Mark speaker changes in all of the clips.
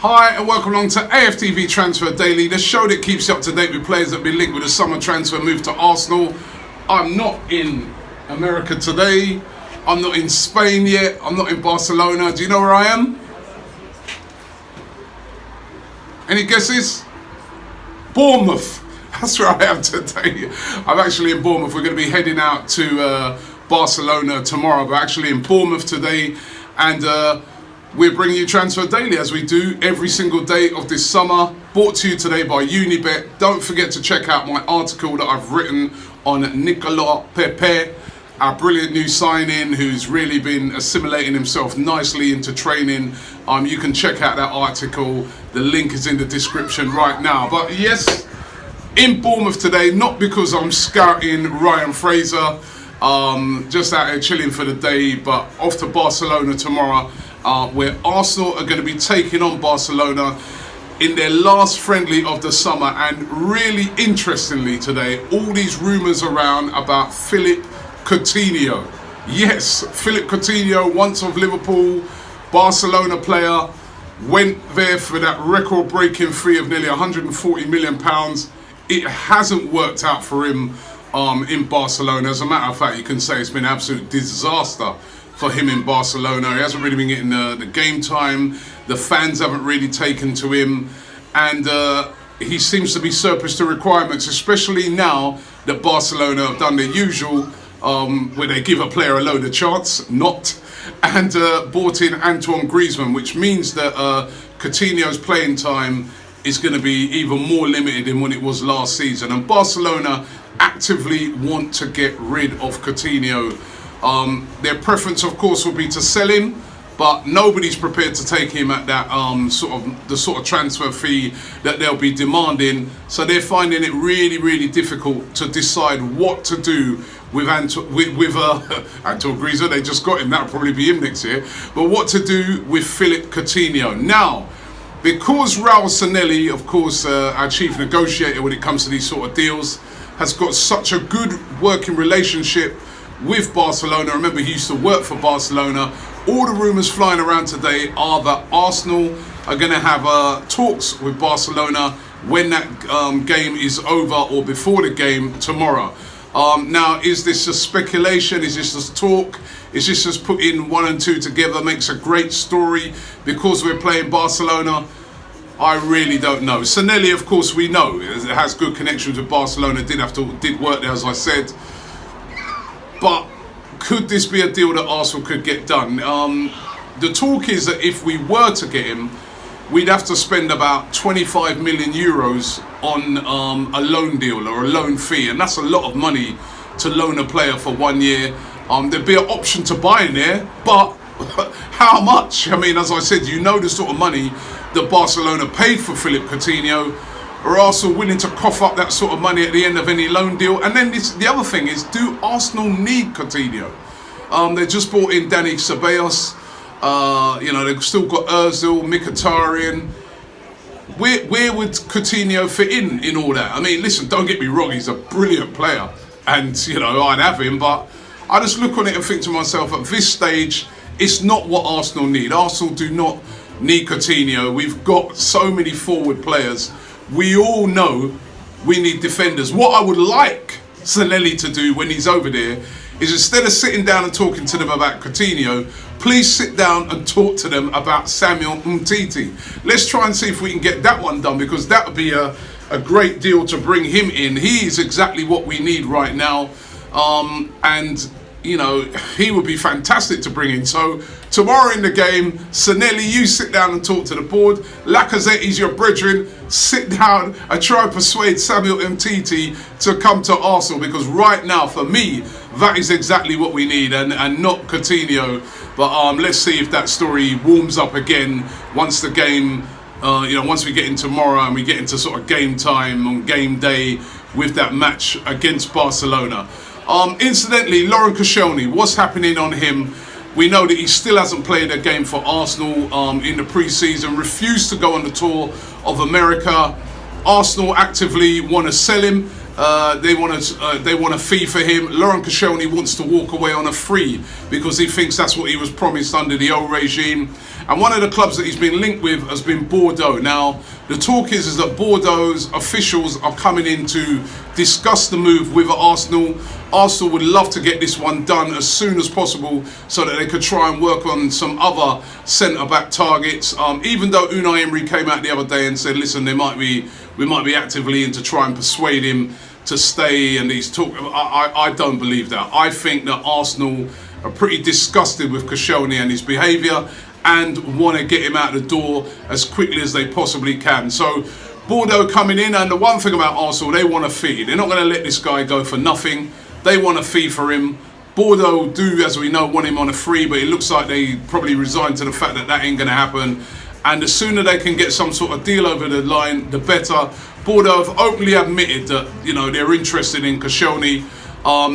Speaker 1: Hi and welcome along to AFTV Transfer Daily, the show that keeps you up to date with players that have been linked with a summer transfer move to Arsenal. I'm not in America today, I'm not in Spain yet, I'm not in Barcelona. Do you know where I am? Any guesses? Bournemouth. That's where I am today. I'm actually in Bournemouth. We're going to be heading out to Barcelona tomorrow, but actually in Bournemouth today, and we're bringing you Transfer Daily as we do every single day of this summer. Brought to you today by Unibet. Don't forget to check out my article that I've written on Nicolas Pepe, our brilliant new signing who's really been assimilating himself nicely into training. You can check out that article. The link is in the description right now. But yes, in Bournemouth today, not because I'm scouting Ryan Fraser, just out here chilling for the day, but off to Barcelona tomorrow, where Arsenal are going to be taking on Barcelona in their last friendly of the summer. And really interestingly today, all these rumours around about Philippe Coutinho. Yes, Philippe Coutinho, once of Liverpool, Barcelona player, went there for that record-breaking fee of nearly £140 million. It hasn't worked out for him in Barcelona. As a matter of fact, you can say it's been an absolute disaster for him in Barcelona. He hasn't really been getting the game time. The fans haven't really taken to him, and he seems to be surplus to requirements, especially now that Barcelona have done their usual, where they give a player a load of chance, and bought in Antoine Griezmann, which means that Coutinho's playing time is going to be even more limited than when it was last season. And Barcelona actively want to get rid of Coutinho. Their preference, of course, will be to sell him, but nobody's prepared to take him at that sort of transfer fee that they'll be demanding. So they're finding it really, really difficult to decide what to do with Antoine Griezmann. They just got him. That'll probably be him next year. But what to do with Philippe Coutinho now? Because Raul Sanelli, of course, our chief negotiator when it comes to these sort of deals, has got such a good working relationship with Barcelona. Remember, he used to work for Barcelona. All the rumours flying around today are that Arsenal are going to have talks with Barcelona when that game is over or before the game tomorrow. Now, is this just speculation? Is this just talk? Is this just putting one and two together? Makes a great story because we're playing Barcelona? I really don't know. Sanelli, of course, we know has good connections with Barcelona. Did work there, as I said. But could this be a deal that Arsenal could get done? The talk is that if we were to get him, we'd have to spend about 25 million euros on a loan deal or a loan fee, and that's a lot of money to loan a player for 1 year. There'd be an option to buy in there, but how much? I mean, as I said, you know the sort of money that Barcelona paid for Philippe Coutinho. Are Arsenal willing to cough up that sort of money at the end of any loan deal? And then the other thing is, do Arsenal need Coutinho? They just brought in Dani Ceballos. They've still got Ozil, Mkhitaryan. Where would Coutinho fit in all that? I mean, listen, don't get me wrong, he's a brilliant player, and I'd have him, but I just look on it and think to myself, at this stage, it's not what Arsenal need. Arsenal do not need Coutinho. We've got so many forward players. We all know we need defenders. What I would like Sanelli to do when he's over there is, instead of sitting down and talking to them about Coutinho, please sit down and talk to them about Samuel Umtiti. Let's try and see if we can get that one done, because that would be a great deal to bring him in. He is exactly what we need right now. He would be fantastic to bring in. So tomorrow in the game, Sanelli, you sit down and talk to the board. Lacazette is your brethren. Sit down and try and persuade Samuel Umtiti to come to Arsenal, because right now, for me, that is exactly what we need, and not Coutinho. But let's see if that story warms up again once the game, once we get in tomorrow and we get into sort of game time on game day with that match against Barcelona. Incidentally, Laurent Koscielny, what's happening on him? We know that he still hasn't played a game for Arsenal in the pre-season, refused to go on the tour of America. Arsenal actively want to sell him, They want a fee for him. Laurent Koscielny wants to walk away on a free because he thinks that's what he was promised under the old regime. And one of the clubs that he's been linked with has been Bordeaux. Now, the talk is that Bordeaux's officials are coming in to discuss the move with Arsenal. Arsenal would love to get this one done as soon as possible so that they could try and work on some other centre-back targets. Even though Unai Emery came out the other day and said, listen, we might be actively in to try and persuade him to stay, and he's talk. I don't believe that. I think that Arsenal are pretty disgusted with Koscielny and his behaviour and want to get him out the door as quickly as they possibly can. So Bordeaux coming in, and the one thing about Arsenal, they want a fee. They're not going to let this guy go for nothing. They want a fee for him. Bordeaux do, as we know, want him on a free, but it looks like they probably resigned to the fact that that ain't going to happen. And the sooner they can get some sort of deal over the line, the better. Bordeaux have openly admitted that, you know, they're interested in Koscielny.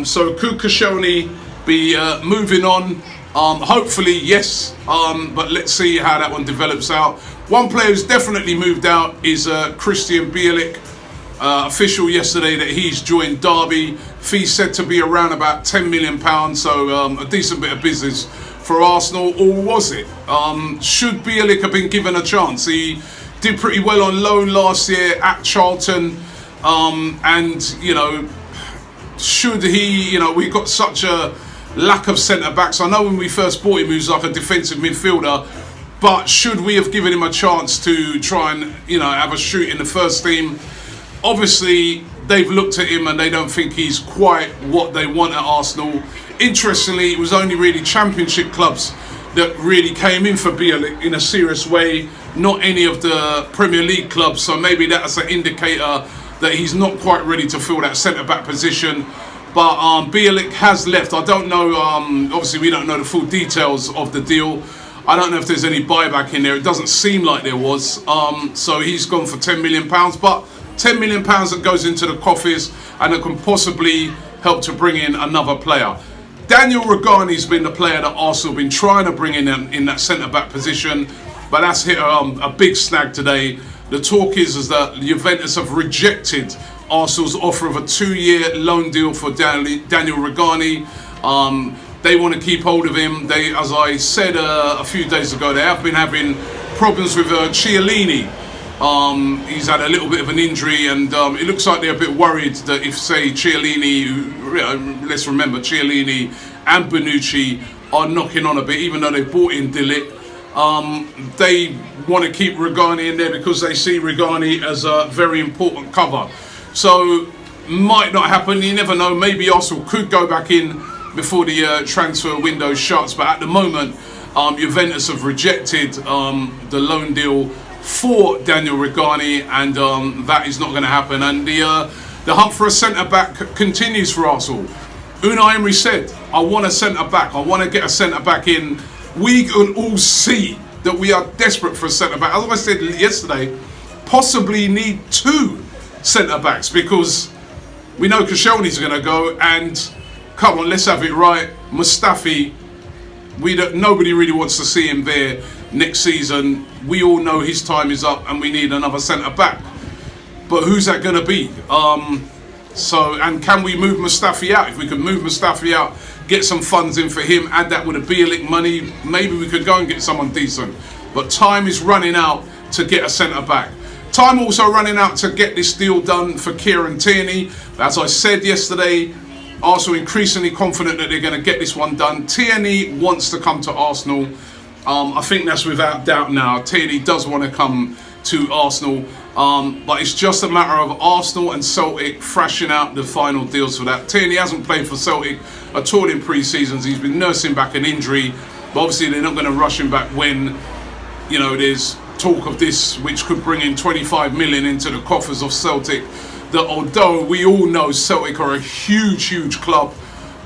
Speaker 1: So could Koscielny be moving on? Hopefully, yes. But let's see how that one develops out. One player who's definitely moved out is Christian Bielik. Official yesterday that he's joined Derby. Fee said to be around about £10 million. So a decent bit of business for Arsenal, or was it? Should Bielik have been given a chance? He did pretty well on loan last year at Charlton, and you know, should he? You know, we've got such a lack of centre backs. I know when we first bought him, he was like a defensive midfielder, but should we have given him a chance to try and, you know, have a shoot in the first team? Obviously, they've looked at him and they don't think he's quite what they want at Arsenal. Interestingly, it was only really Championship clubs that really came in for Bielik in a serious way, not any of the Premier League clubs. So maybe that's an indicator that he's not quite ready to fill that centre-back position. But Bielik has left. I don't know, obviously we don't know the full details of the deal. I don't know if there's any buyback in there. It doesn't seem like there was. So he's gone for £10 million. But £10 million that goes into the coffers and it can possibly help to bring in another player. Daniel Regani's been the player that Arsenal have been trying to bring in that centre-back position, but that's hit a big snag today. The talk is that Juventus have rejected Arsenal's offer of a 2-year loan deal for Daniel Regani. They want to keep hold of him. They, as I said a few days ago, they have been having problems with Chiellini. He's had a little bit of an injury, and it looks like they're a bit worried that if, say, Chiellini, let's remember, Chiellini and Bonucci are knocking on a bit, even though they've bought in Dilip, they want to keep Regani in there because they see Regani as a very important cover. So, might not happen, you never know. Maybe Arsenal could go back in before the transfer window shuts, but at the moment, Juventus have rejected the loan deal for Daniel Regani, and that is not going to happen. And the hunt for a centre-back continues for Arsenal. Unai Emery said, I want a centre-back. I want to get a centre-back in. We can all see that we are desperate for a centre-back. As I said yesterday, possibly need 2 centre-backs because we know Koscielny's going to go, and come on, let's have it right. Mustafi, nobody really wants to see him there next season. We all know his time is up and we need another centre-back. But who's that going to be? And can we move Mustafi out? If we could move Mustafi out, get some funds in for him, add that with a Bielik money, maybe we could go and get someone decent. But time is running out to get a centre-back. Time also running out to get this deal done for Kieran Tierney. As I said yesterday, Arsenal increasingly confident that they're going to get this one done. Tierney wants to come to Arsenal. I think that's without doubt now. Tierney does want to come to Arsenal. But it's just a matter of Arsenal and Celtic thrashing out the final deals for that. Tierney hasn't played for Celtic at all in pre-seasons. He's been nursing back an injury. But obviously they're not going to rush him back when, you know, there's talk of this, which could bring in 25 million into the coffers of Celtic. That although we all know Celtic are a huge club,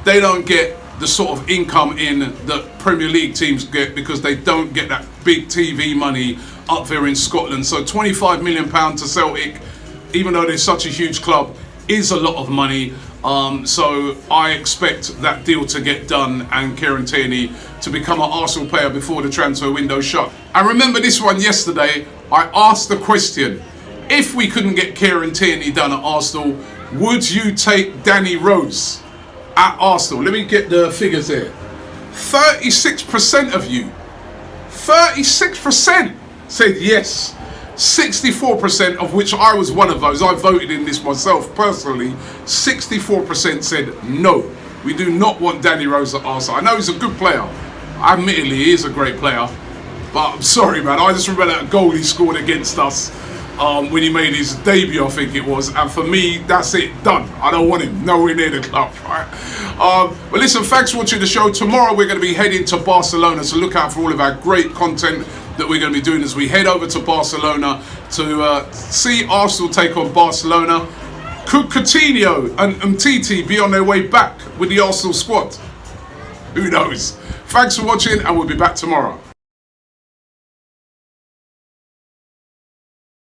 Speaker 1: they don't get the sort of income in that Premier League teams get because they don't get that big TV money up there in Scotland. So £25 million to Celtic, even though they're such a huge club, is a lot of money. So I expect that deal to get done and Kieran Tierney to become an Arsenal player before the transfer window shut. I remember this one yesterday. I asked the question, if we couldn't get Kieran Tierney done at Arsenal, Would you take Danny Rose at Arsenal? Let me get the figures here. 36% of you, 36% said yes. 64%, of which I was one of those. I voted in this myself personally. 64% said no. We do not want Danny Rose at Arsenal. I know he's a good player. Admittedly, he is a great player. But I'm sorry, man. I just remember that goal he scored against us when he made his debut, I think it was. And for me, that's it. Done. I don't want him nowhere near the club, right? But listen, thanks for watching the show. Tomorrow, we're going to be heading to Barcelona. So look out for all of our great content that we're going to be doing as we head over to Barcelona to see Arsenal take on Barcelona. Could Coutinho and Umtiti be on their way back with the Arsenal squad? Who knows? Thanks for watching, and we'll be back tomorrow.